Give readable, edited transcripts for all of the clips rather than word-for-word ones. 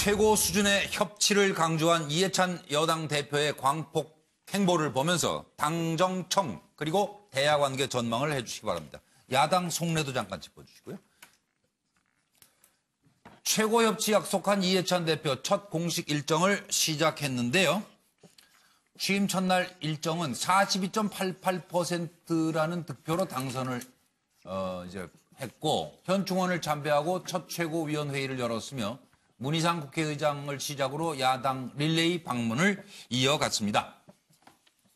최고 수준의 협치를 강조한 이해찬 여당 대표의 광폭 행보를 보면서 당정청 그리고 대야관계 전망을 해주시기 바랍니다. 야당 속내도 잠깐 짚어주시고요. 최고협치 약속한 이해찬 대표 첫 공식 일정을 시작했는데요. 취임 첫날 일정은 42.88%라는 득표로 당선을 이제 했고 현충원을 참배하고 첫 최고위원회의를 열었으며 문희상 국회의장을 시작으로 야당 릴레이 방문을 이어갔습니다.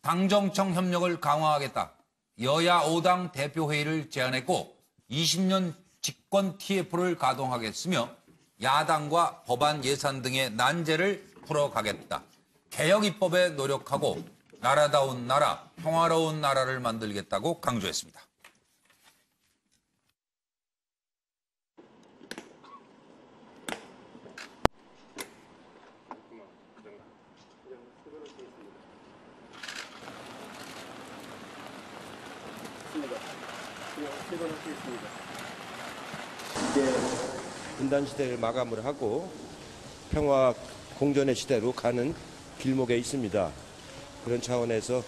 당정청 협력을 강화하겠다. 여야 5당 대표회의를 제안했고 20년 집권 TF를 가동하겠으며 야당과 법안 예산 등의 난제를 풀어가겠다. 개혁 입법에 노력하고 나라다운 나라, 평화로운 나라를 만들겠다고 강조했습니다. 이제 분단 시대를 마감을 하고 평화 공존의 시대로 가는 길목에 있습니다. 그런 차원에서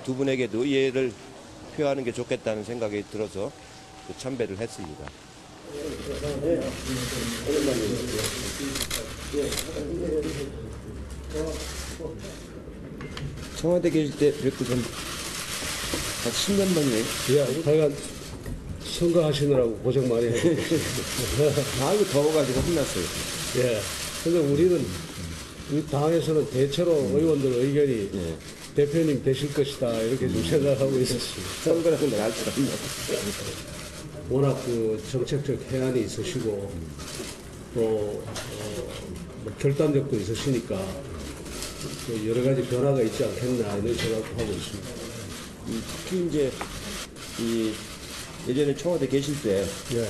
두 분에게도 이해를 표하는 게 좋겠다는 생각이 들어서 참배를 했습니다. 청와대 계실 때 뵙고 좀 한 10년 만에. 야, 하여간 선거하시느라고 고생 많이 했어요. 아이고 더워가지고 혼났어요. 예. 근데 우리는 우리 당에서는 대체로 의원들 의견이 대표님 되실 것이다 이렇게 좀 생각하고 있었습니다. 선거라는 걸 알 줄 알았나. 워낙 그 정책적 해안이 있으시고 또 뭐 결단력도 있으시니까 또 여러 가지 변화가 있지 않겠나 이런 생각도 하고 있습니다. 특히 이제 예전에 청와대 계실 때 이제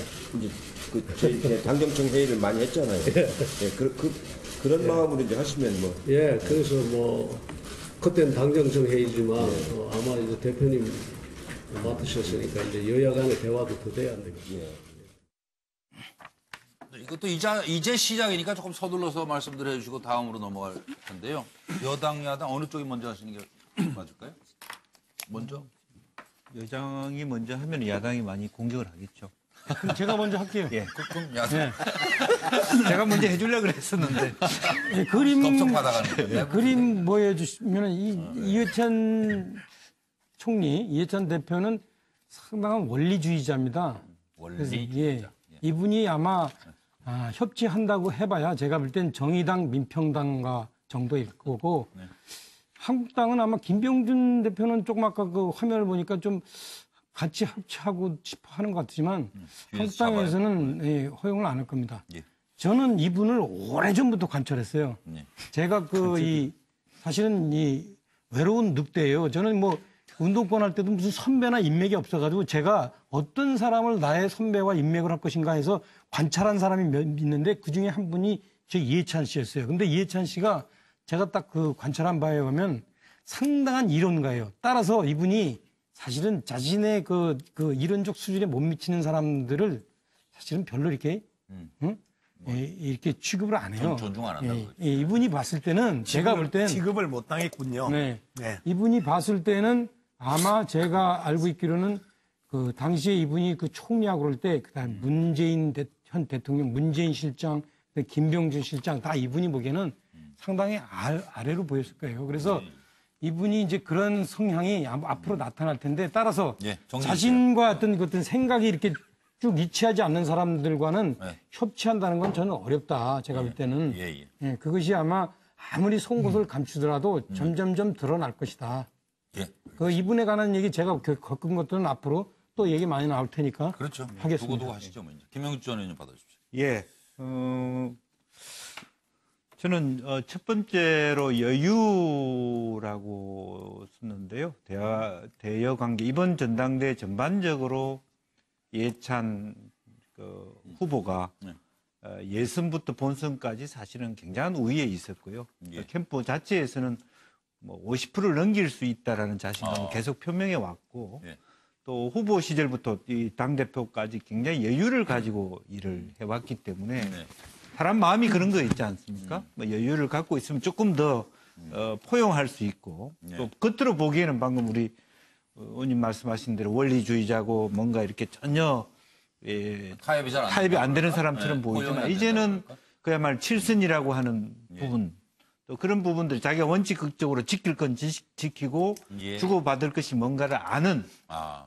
저희 당정청 회의를 많이 했잖아요. 그런 마음으로 이제 하시면 뭐. 예, 그래서 뭐 그때는 당정청 회의지만 아마 이제 대표님 맡으셨으니까 이제 여야 간의 대화도 더 돼야 안 되겠죠. 이것도 이제 시작이니까 조금 서둘러서 말씀들 해주시고 다음으로 넘어갈 텐데요. 여당, 야당 어느 쪽이 먼저 하시는 게 맞을까요? 먼저? 여당이 먼저 하면 야당이 많이 공격을 하겠죠. 그럼 제가 먼저 할게요. 예. 그럼 야당. 네. 제가 먼저 해주려고 그랬었는데. 네, 그림 겁속받아가는 거예요. 그림 보여주시면 이해찬 총리, 이해찬 대표는 상당한 원리주의자입니다. 그래서, 원리주의자. 이분이 아마 협치한다고 해봐야 제가 볼 땐 정의당, 민평당과 정도일 거고 한국당은 아마 김병준 대표는 조금 아까 그 화면을 보니까 좀 같이 협치하고 싶어 하는 것 같지만 한국당에서는 허용을 안 할 겁니다. 예. 저는 이분을 오래전부터 관찰했어요. 예. 제가 사실은 외로운 늑대예요. 저는 뭐 운동권 할 때도 무슨 선배나 인맥이 없어가지고 제가 어떤 사람을 나의 선배와 인맥을 할 것인가 해서 관찰한 사람이 있는데 그중에 한 분이 저 이해찬 씨였어요. 근데 이해찬 씨가 제가 딱 그 관찰한 바에 의하면 상당한 이론가예요. 따라서 이분이 사실은 자신의 그 이론적 수준에 못 미치는 사람들을 사실은 별로 이렇게 이렇게 취급을 안 해요. 존중 안 한다고. 이분이 봤을 때는 제가 볼 땐 취급을 못 당했군요. 네. 네. 이분이 봤을 때는 아마 제가 알고 있기로는 그 당시에 이분이 그 총리하고 그럴 때 그다음 문재인 현 대통령, 문재인 실장, 김병준 실장 다 이분이 보기에는 상당히 아래로 보였을 거예요. 그래서 이분이 이제 그런 성향이 앞으로 나타날 텐데 따라서 자신과 어떤 생각이 이렇게 쭉 일치하지 않는 사람들과는 협치한다는 건 저는 어렵다. 제가 볼 때는 그것이 아마 아무리 송곳을 감추더라도 점점점 드러날 것이다. 그 이분에 관한 얘기 제가 겪은 것들은 앞으로 또 얘기 많이 나올 테니까 그렇죠. 하겠습니다. 두고두고 하시죠. 뭐 이제. 김영주 전 의원님 받아주십시오. 예. 저는 첫 번째로 여유라고 썼는데요. 대여 관계 이번 전당대 전반적으로 이해찬 후보가 예선부터 본선까지 사실은 굉장한 우위에 있었고요. 캠프 자체에서는 뭐 50%를 넘길 수 있다라는 자신감을 계속 표명해 왔고 또 후보 시절부터 이 당대표까지 굉장히 여유를 가지고 일을 해왔기 때문에 사람 마음이 그런 거 있지 않습니까? 뭐 여유를 갖고 있으면 조금 더 포용할 수 있고 또 겉으로 보기에는 방금 우리 의원님 말씀하신 대로 원리주의자고 뭔가 이렇게 전혀 타협이 안 되는 사람처럼 보이지만 이제는 그야말로 칠순이라고 하는 부분 또 그런 부분들 자기가 원칙적으로 지킬 건 지키고 주고받을 것이 뭔가를 아는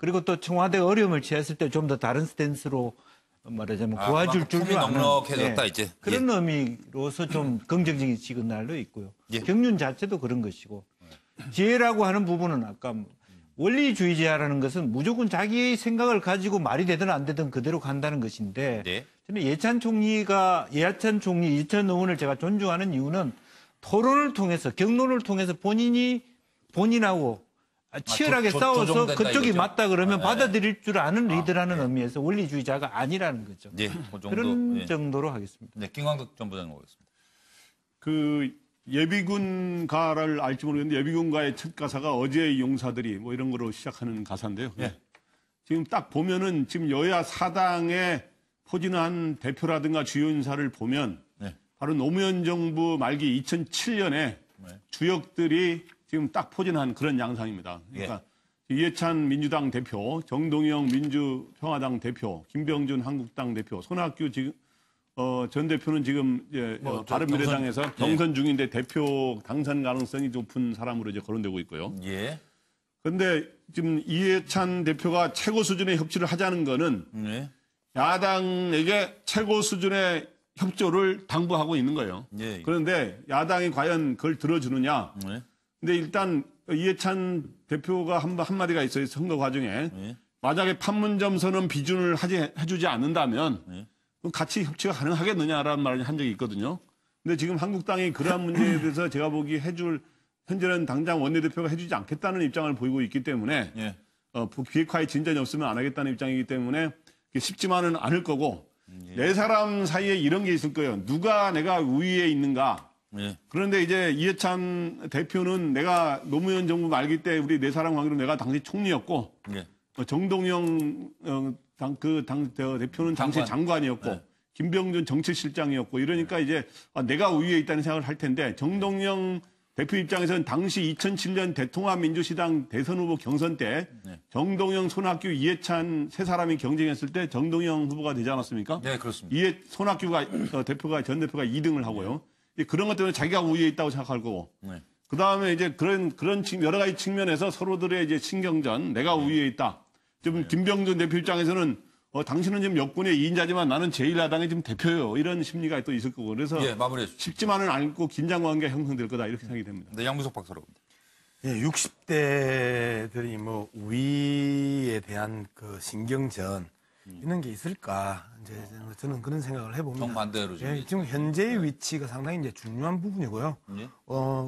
그리고 또 청와대가 어려움을 취했을 때 좀 더 다른 스탠스로 말하자면 도와줄 줄도 아는 넉넉해졌다 이제. 그런 의미로서 좀 긍정적인 시그널도 있고요. 경륜 자체도 그런 것이고 지혜라고 하는 부분은 아까 원리주의자라는 것은 무조건 자기의 생각을 가지고 말이 되든 안 되든 그대로 간다는 것인데 저는 이해찬 총리, 이해찬 의원을 제가 존중하는 이유는 토론을 통해서 경론을 통해서 본인하고 치열하게 싸워서 그쪽이 이거죠? 맞다 그러면 받아들일 줄 아는 리더라는 의미에서 원리주의자가 아니라는 거죠. 그 정도, 그런 정도로 하겠습니다. 네, 김광덕 전 부장님 오겠습니다. 그 예비군가를 알지 모르겠는데 예비군가의 첫 가사가 어제의 용사들이 뭐 이런 거로 시작하는 가사인데요. 지금 딱 보면은 지금 여야 사당에 포진한 대표라든가 주요 인사를 보면 바로 노무현 정부 말기 2007년에 주역들이 지금 딱 포진한 그런 양상입니다. 그러니까 이해찬 민주당 대표, 정동영 민주평화당 대표, 김병준 한국당 대표, 손학규 지금 전 대표는 지금 바른미래당에서 경선 중인데 대표 당선 가능성이 높은 사람으로 이제 거론되고 있고요. 그런데 지금 이해찬 대표가 최고 수준의 협치를 하자는 거는 야당에게 최고 수준의 협조를 당부하고 있는 거예요. 그런데 야당이 과연 그걸 들어주느냐? 근데 일단 이해찬 대표가 한마디가 있어요. 선거 과정에. 만약에 판문점 선언 비준을 해주지 않는다면 그럼 같이 협치가 가능하겠느냐라는 말을 한 적이 있거든요. 근데 지금 한국당이 그러한 문제에 대해서 제가 보기 현재는 당장 원내대표가 해주지 않겠다는 입장을 보이고 있기 때문에 비핵화에 진전이 없으면 안 하겠다는 입장이기 때문에 쉽지만은 않을 거고 네 사람 사이에 이런 게 있을 거예요. 누가 내가 우위에 있는가. 그런데 이제 이해찬 대표는 내가 노무현 정부 말기 때 우리 네 사람 관계로 내가 당시 총리였고 정동영 대표는 당시 장관이었고 김병준 정책실장이었고 이러니까 이제 내가 우위에 있다는 생각을 할 텐데 정동영 대표 입장에서는 당시 2007년 대통합민주시당 대선 후보 경선 때 정동영, 손학규, 이해찬 세 사람이 경쟁했을 때 정동영 후보가 되지 않았습니까? 네, 그렇습니다. 손학규가 전 대표가 2등을 하고요. 그런 것 때문에 자기가 우위에 있다고 생각할 거고. 그 다음에 이제 그런 여러 가지 측면에서 서로들의 이제 신경전, 내가 우위에 있다. 지금 김병준 대표 입장에서는 당신은 지금 여권의 2인자지만 나는 제1야당의 지금 대표예요. 이런 심리가 또 있을 거고. 그래서 쉽지만은 않고 긴장 관계가 형성될 거다. 이렇게 생각이 됩니다. 네, 양무석 박사로입니다. 60대들이 뭐 우위에 대한 그 신경전 이런 게 있을까? 이제 저는 그런 생각을 해봅니다. 정반대로 지금 현재의 위치가 상당히 이제 중요한 부분이고요.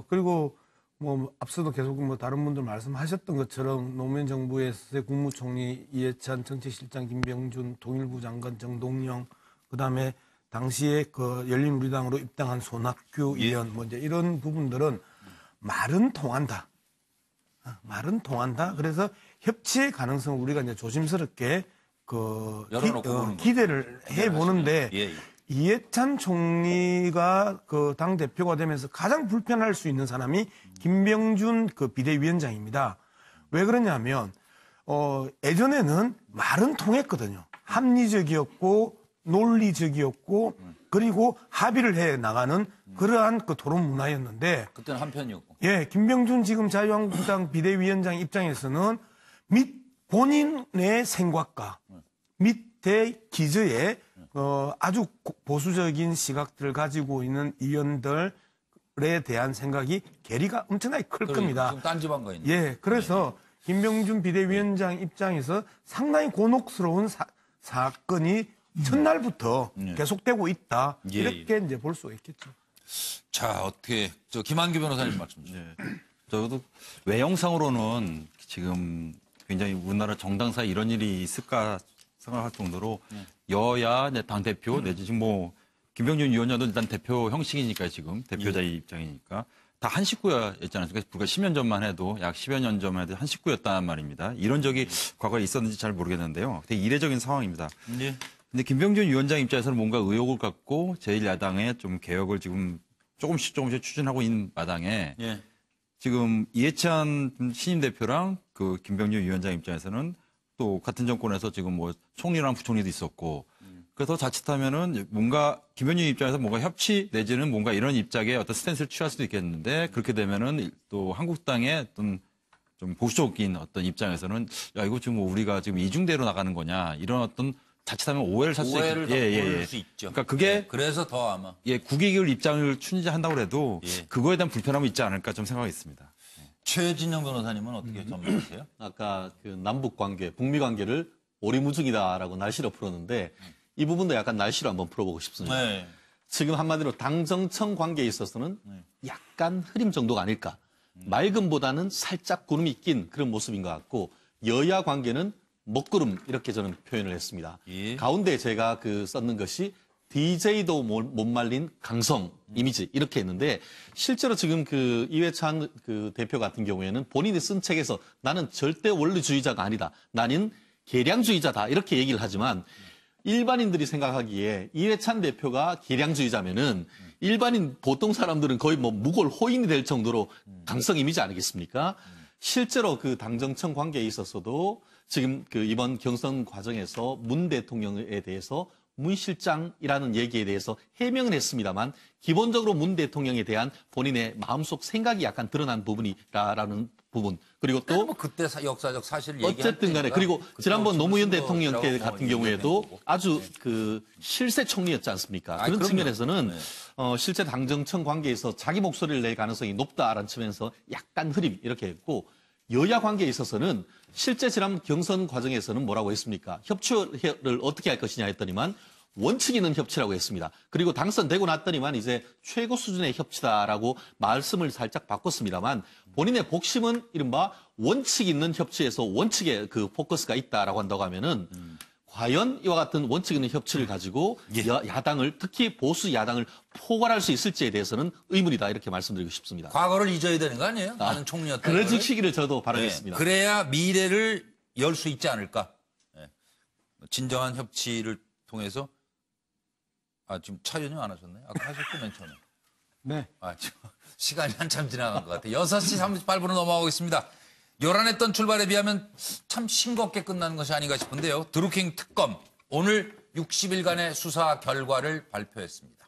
그리고 뭐 앞서도 계속 뭐 다른 분들 말씀하셨던 것처럼 노무현 정부에서의 국무총리 이해찬 정책실장 김병준 통일부 장관 정동영 그다음에 당시에 그 열린우리당으로 입당한 손학규 의원 뭐 이제 이런 부분들은 말은 통한다. 말은 통한다. 그래서 협치의 가능성을 우리가 이제 조심스럽게 기대를 해보는데 이해찬 총리가 그 당 대표가 되면서 가장 불편할 수 있는 사람이 김병준 그 비대위원장입니다. 왜 그러냐면 예전에는 말은 통했거든요. 합리적이었고 논리적이었고 그리고 합의를 해 나가는 그러한 그 토론 문화였는데 그때는 한편이었고. 김병준 지금 자유한국당 비대위원장 입장에서는 본인의 생각과 밑에 기저에 아주 보수적인 시각들을 가지고 있는 의원들에 대한 생각이 괴리가 엄청나게 클 겁니다. 지금 딴지방가 있는. 그래서 김병준 비대위원장 입장에서 상당히 곤혹스러운 사건이 첫날부터 계속되고 있다. 이렇게 이제 볼 수가 있겠죠. 자, 어떻게 김한규 변호사님 말씀 주세요. 저도 외형상으로는 지금 굉장히 우리나라 정당사에 이런 일이 있을까 생각할 정도로 여야 당대표 내지 지금 뭐 김병준 위원장도 일단 대표 형식이니까 지금 대표자의 입장이니까 다 한 식구였지 않습니까? 불과 10년 전만 해도 약 10여 년 전만 해도 한 식구였단 말입니다. 이런 적이 과거에 있었는지 잘 모르겠는데요. 되게 이례적인 상황입니다. 근데 김병준 위원장 입장에서는 뭔가 의욕을 갖고 제1야당의 좀 개혁을 지금 조금씩 추진하고 있는 마당에 예. 지금 이해찬 신임 대표랑 그 김병준 위원장 입장에서는 또 같은 정권에서 지금 뭐 총리랑 부총리도 있었고 그래서 자칫하면은 뭔가 김병준 입장에서 뭔가 협치 내지는 뭔가 이런 입장에 어떤 스탠스를 취할 수도 있겠는데 그렇게 되면은 또 한국당의 어떤 좀 보수적인 어떤 입장에서는 야 이거 지금 뭐 우리가 지금 이중대로 나가는 거냐 이런 어떤 자칫하면 오해를 살 수 오해를 더 보일 수 있죠. 그러니까 그게 예, 그래서 더 아마 국익을 입장을 추진한다고 해도 예. 그거에 대한 불편함이 있지 않을까 좀 생각이 있습니다. 최진영 변호사님은 어떻게 전망하세요? 아까 그 남북 관계, 북미 관계를 오리무중이다라고 날씨로 풀었는데 이 부분도 약간 날씨로 한번 풀어보고 싶습니다. 네. 지금 한마디로 당정청 관계에 있어서는 약간 흐림 정도가 아닐까. 맑음보다는 살짝 구름이 낀 그런 모습인 것 같고 여야 관계는 먹구름 이렇게 저는 표현을 했습니다. 예. 가운데 제가 그 썼는 것이 DJ도 못 말린 강성 이미지 이렇게 했는데 실제로 지금 그 이회찬 그 대표 같은 경우에는 본인이 쓴 책에서 나는 절대 원리주의자가 아니다. 나는 계량주의자다. 이렇게 얘기를 하지만 일반인들이 생각하기에 이회찬 대표가 계량주의자면은 일반인 보통 사람들은 거의 뭐 무골 호인이 될 정도로 강성 이미지 아니겠습니까? 실제로 그 당정청 관계에 있어서도 지금 그 이번 경선 과정에서 문 대통령에 대해서 문 실장이라는 얘기에 대해서 해명을 했습니다만 기본적으로 문 대통령에 대한 본인의 마음속 생각이 약간 드러난 부분이라는 부분 그리고 또 뭐 그때 역사적 사실을 얘기할 어쨌든 간에 테니까 그리고 그때 지난번 노무현 신고 대통령 때 지라고 같은 뭐 경우에도 얘기했고. 아주 그 실세 총리였지 않습니까? 아이, 그런 그럼요. 측면에서는 네. 실제 당정청 관계에서 자기 목소리를 낼 가능성이 높다라는 측면에서 약간 흐림 이렇게 했고 여야 관계에 있어서는 실제 지난 경선 과정에서는 뭐라고 했습니까? 협치를 어떻게 할 것이냐 했더니만 원칙 있는 협치라고 했습니다. 그리고 당선되고 났더니만 이제 최고 수준의 협치다라고 말씀을 살짝 바꿨습니다만 본인의 복심은 이른바 원칙 있는 협치에서 원칙에 그 포커스가 있다라고 한다고 하면은 과연 이와 같은 원칙 있는 협치를 가지고 야당을 특히 보수 야당을 포괄할 수 있을지에 대해서는 의문이다 이렇게 말씀드리고 싶습니다. 과거를 잊어야 되는 거 아니에요? 나는 총리였다. 그러시기를 저도 바라겠습니다. 그래야 미래를 열 수 있지 않을까. 예. 진정한 협치를 통해서 지금 차 연유 안 하셨나요? 아까 하셨고 맨 처음에. 네. 지금 시간이 한참 지나간 것 같아요. 6시 38분으로 넘어가겠습니다. 요란했던 출발에 비하면 참 싱겁게 끝나는 것이 아닌가 싶은데요. 드루킹 특검 오늘 60일간의 수사 결과를 발표했습니다.